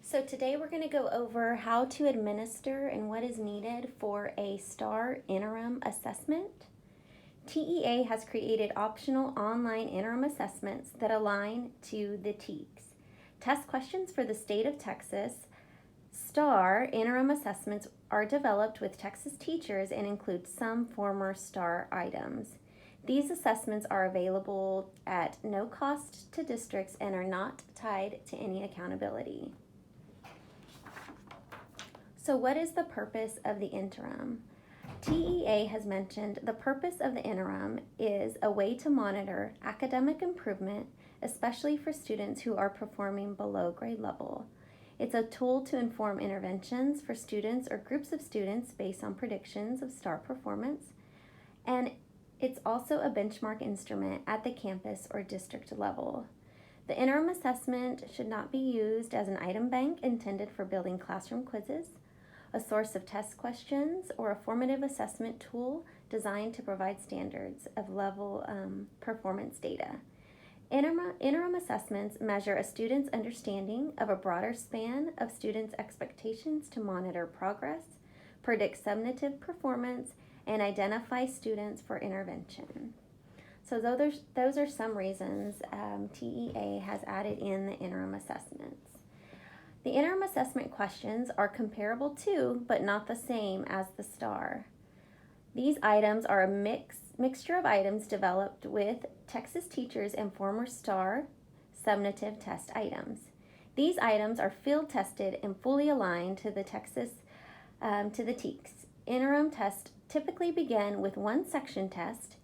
So today we're going to go over how to administer and what is needed for a STAR interim assessment. TEA has created optional online interim assessments that align to the TEKS. Test questions for the state of Texas STAR interim assessments are developed with Texas teachers and include some former STAR items. These assessments are available at no cost to districts and are not tied to any accountability. So what is the purpose of the interim? TEA has mentioned the purpose of the interim is a way to monitor academic improvement, especially for students who are performing below grade level. It's a tool to inform interventions for students or groups of students based on predictions of STAR performance, and it's also a benchmark instrument at the campus or district level. The interim assessment should not be used as an item bank intended for building classroom quizzes, a source of test questions, or a formative assessment tool designed to provide standards of level performance data. Interim assessments measure a student's understanding of a broader span of students' expectations to monitor progress, predict summative performance, and identify students for intervention. So those are some reasons TEA has added in the interim assessments. The interim assessment questions are comparable to, but not the same as the STAR. These items are a mixture of items developed with Texas teachers and former STAR summative test items. These items are field tested and fully aligned to the TEKS. Interim tests typically begin with one section test.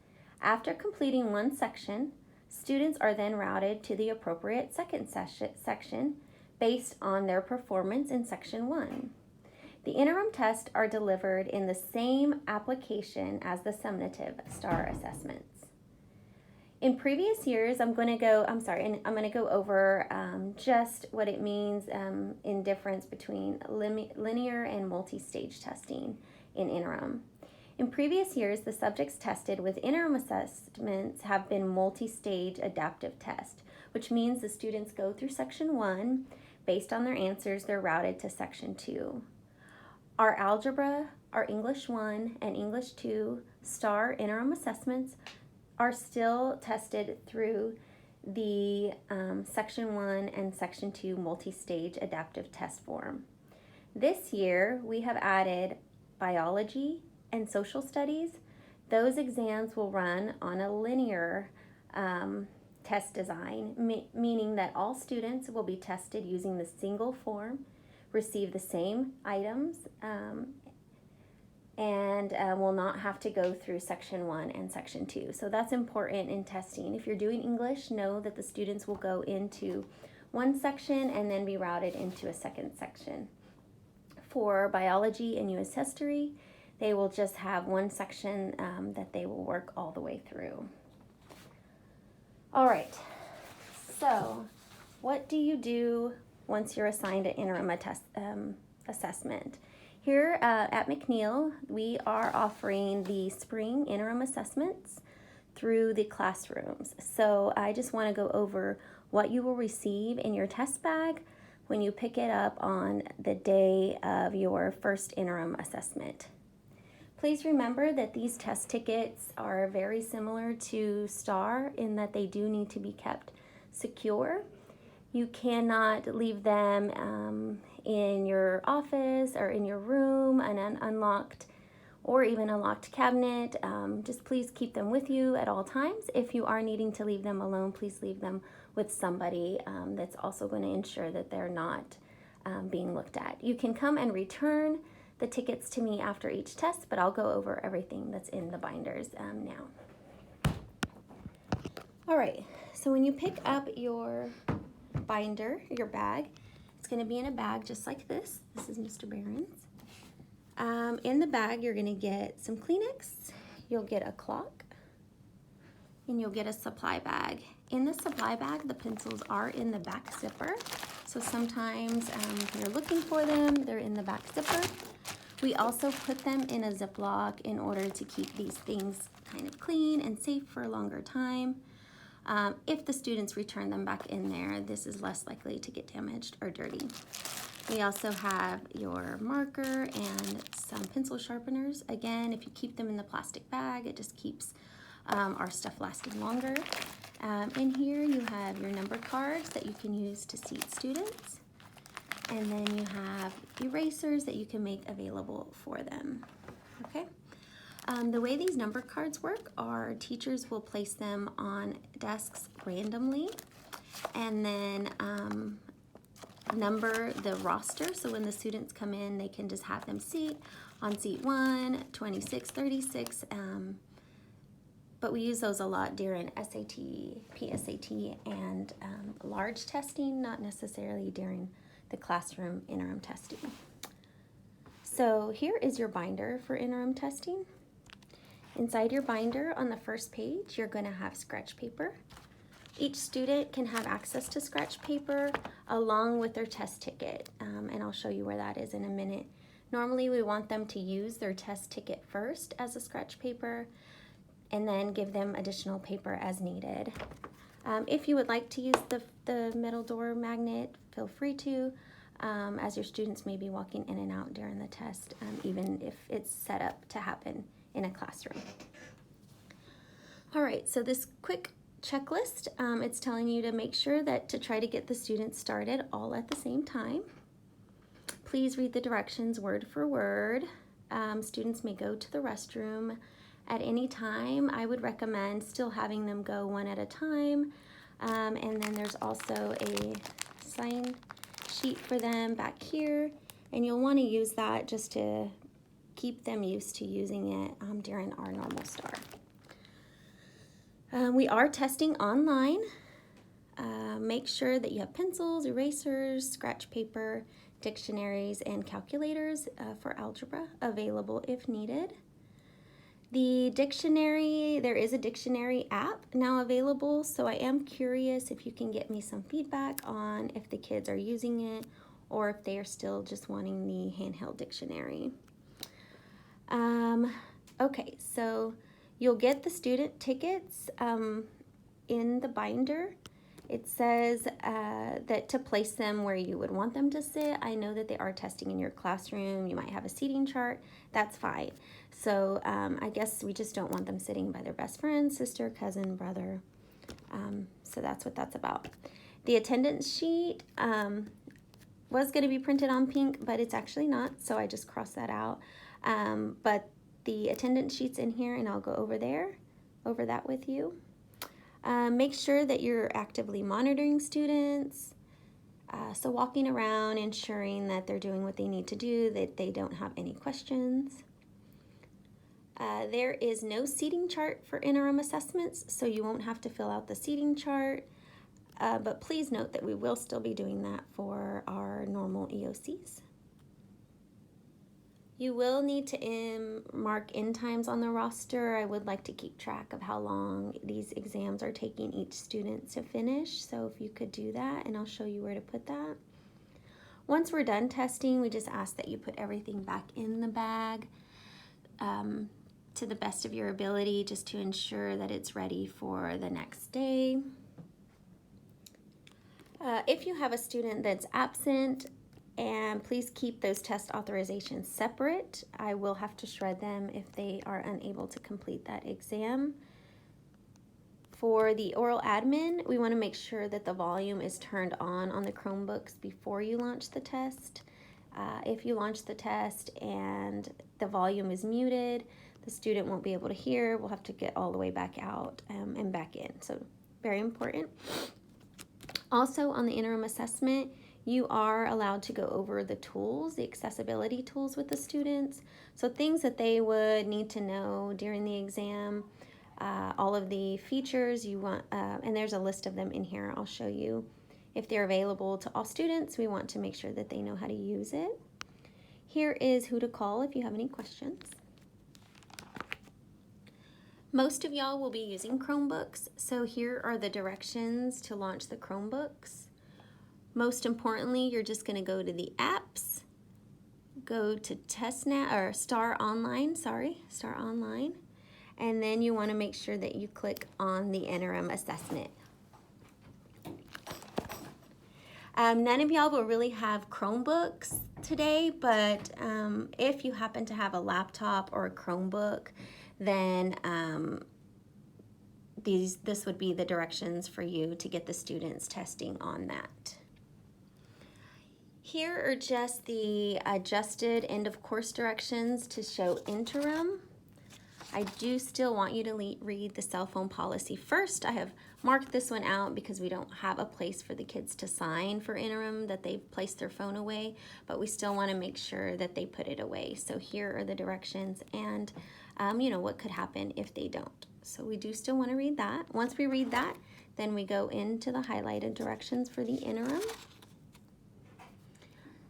After completing one section, students are then routed to the appropriate second section based on their performance in section 1. The interim tests are delivered in the same application as the summative STAR assessments. In previous years, I'm going to go over just what it means in difference between linear and multi-stage testing in interim. In previous years, the subjects tested with interim assessments have been multi-stage adaptive test, which means the students go through section 1. Based on their answers, they're routed to section 2. Our algebra, our English 1, and English 2 STAR interim assessments are still tested through the section 1 and section 2 multi-stage adaptive test form. This year, we have added biology and social studies. Those exams will run on a linear test design, meaning that all students will be tested using the single form, receive the same items, and will not have to go through section 1 and section 2. So that's important in testing. If you're doing English, know that the students will go into one section and then be routed into a second section. For biology and U.S. history, they will just have one section that they will work all the way through. All right, so what do you do once you're assigned an interim assessment? Here at McNeil, we are offering the spring interim assessments through the classrooms. So I just want to go over what you will receive in your test bag when you pick it up on the day of your first interim assessment. Please remember that these test tickets are very similar to STAR in that they do need to be kept secure. You cannot leave them in your office or in your room, an unlocked or even a locked cabinet. Just please keep them with you at all times. If you are needing to leave them alone, please leave them with somebody that's also going to ensure that they're not being looked at. You can come and return the tickets to me after each test, but I'll go over everything that's in the binders now. All right, so when you pick up your binder, your bag, it's going to be in a bag just like this. This is Mr. Barron's. In the bag, you're going to get some Kleenex, you'll get a clock, and you'll get a supply bag. In the supply bag, the pencils are in the back zipper, so sometimes you're looking for them, they're in the back zipper. We also put them in a Ziploc in order to keep these things kind of clean and safe for a longer time. If the students return them back in there, this is less likely to get damaged or dirty. We also have your marker and some pencil sharpeners. Again, if you keep them in the plastic bag, it just keeps our stuff lasting longer. In here you have your number cards that you can use to seat students. And then you have erasers that you can make available for them, okay? The way these number cards work are teachers will place them on desks randomly and then number the roster. So when the students come in, they can just have them seat on seat 1, 26, 36. But we use those a lot during SAT, PSAT, and large testing, not necessarily during the classroom interim testing. So here is your binder for interim testing. Inside your binder on the first page, you're going to have scratch paper. Each student can have access to scratch paper along with their test ticket, and I'll show you where that is in a minute. Normally we want them to use their test ticket first as a scratch paper and then give them additional paper as needed. If you would like to use the middle door magnet, feel free to, as your students may be walking in and out during the test, even if it's set up to happen in a classroom. All right, so this quick checklist, it's telling you to make sure that to try to get the students started all at the same time. Please read the directions word for word. Students may go to the restroom at any time. I would recommend still having them go one at a time. And then there's also a sign sheet for them back here, and you'll want to use that just to keep them used to using it during our normal start. We are testing online. Make sure that you have pencils, erasers, scratch paper, dictionaries, and calculators for algebra available if needed. The dictionary, there is a dictionary app now available, so I am curious if you can get me some feedback on if the kids are using it or if they are still just wanting the handheld dictionary. Okay, so you'll get the student tickets in the binder. It says that to place them where you would want them to sit. I know that they are testing in your classroom. You might have a seating chart. That's fine. So I guess we just don't want them sitting by their best friend, sister, cousin, brother. So that's what that's about. The attendance sheet was going to be printed on pink, but it's actually not, so I just crossed that out. But the attendance sheet's in here, and I'll go over that with you. Make sure that you're actively monitoring students. So walking around, ensuring that they're doing what they need to do, that they don't have any questions. There is no seating chart for interim assessments, so you won't have to fill out the seating chart. But please note that we will still be doing that for our normal EOCs. You will need to mark end times on the roster. I would like to keep track of how long these exams are taking each student to finish, so if you could do that, and I'll show you where to put that. Once we're done testing, we just ask that you put everything back in the bag to the best of your ability, just to ensure that it's ready for the next day. If you have a student that's absent, and please keep those test authorizations separate. I will have to shred them if they are unable to complete that exam. For the oral admin, we want to make sure that the volume is turned on the Chromebooks before you launch the test. If you launch the test and the volume is muted, the student won't be able to hear. We'll have to get all the way back out and back in. So very important. Also on the interim assessment, you are allowed to go over the tools, the accessibility tools with the students. So things that they would need to know during the exam, all of the features you want, and there's a list of them in here. I'll show you. If they're available to all students, we want to make sure that they know how to use it. Here is who to call if you have any questions. Most of y'all will be using Chromebooks, so here are the directions to launch the Chromebooks. Most importantly, you're just going to go to the apps, go to Star Online, and then you want to make sure that you click on the interim assessment. None of y'all will really have Chromebooks today, but if you happen to have a laptop or a Chromebook, then this would be the directions for you to get the students testing on that. Here are just the adjusted end of course directions to show interim. I do still want you to read the cell phone policy first. I have marked this one out because we don't have a place for the kids to sign for interim that they've placed their phone away, but we still want to make sure that they put it away. So here are the directions and you know what could happen if they don't. So we do still want to read that. Once we read that, then we go into the highlighted directions for the interim.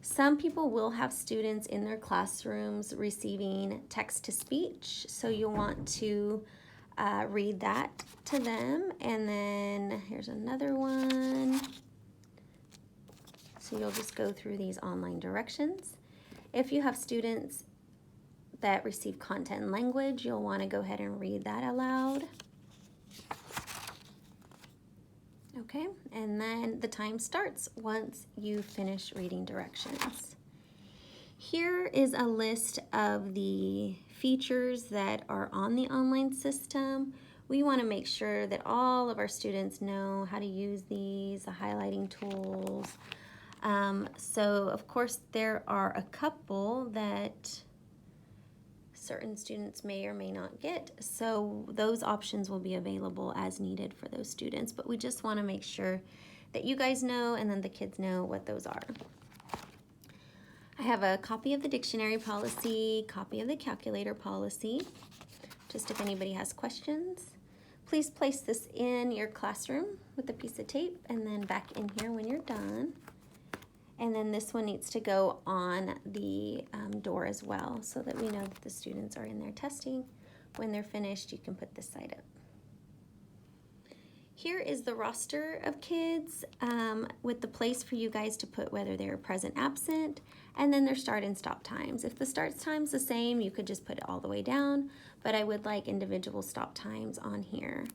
Some people will have students in their classrooms receiving text-to-speech, so you'll want to read that to them. And then here's another one. So you'll just go through these online directions. If you have students that receive content and language, you'll want to go ahead and read that aloud. Okay, and then the time starts once you finish reading directions. Here is a list of the features that are on the online system. We want to make sure that all of our students know how to use these, the highlighting tools. So of course there are a couple that certain students may or may not get, so those options will be available as needed for those students, but we just want to make sure that you guys know and then the kids know what those are. I have a copy of the dictionary policy, copy of the calculator policy, just if anybody has questions. Please place this in your classroom with a piece of tape and then back in here when you're done. And then this one needs to go on the door as well so that we know that the students are in there testing. When they're finished, you can put this side up. Here is the roster of kids with the place for you guys to put whether they're present, absent, and then their start and stop times. If the start time's the same, you could just put it all the way down, but I would like individual stop times on here.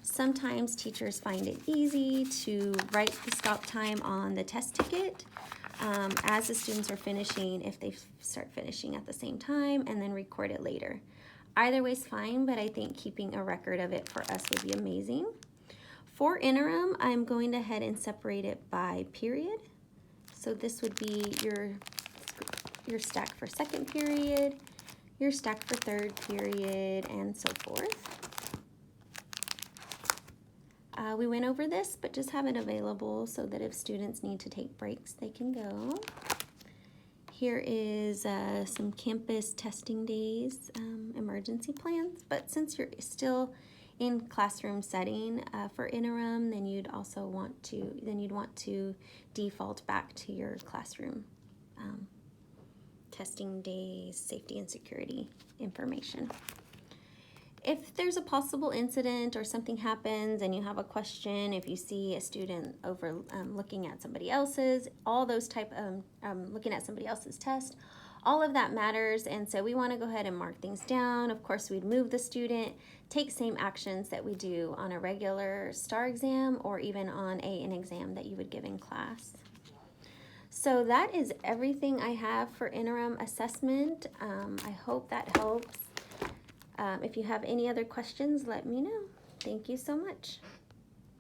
Sometimes teachers find it easy to write the stop time on the test ticket as the students are finishing, if they start finishing at the same time, and then record it later. Either way is fine, but I think keeping a record of it for us would be amazing. For interim, I'm going ahead and separate it by period. So this would be your stack for second period, your stack for third period, and so forth. We went over this, but just have it available so that if students need to take breaks, they can go. Here is some campus testing days, emergency plans, but since you're still in classroom setting for interim, then you'd want to default back to your classroom testing days, safety and security information. If there's a possible incident or something happens and you have a question, if you see a student looking at somebody else's, all those type of looking at somebody else's test, all of that matters, and so we want to go ahead and mark things down. Of course, we'd move the student, take same actions that we do on a regular STAR exam or even on an exam that you would give in class. So that is everything I have for interim assessment. I hope that helps. If you have any other questions, let me know. Thank you so much.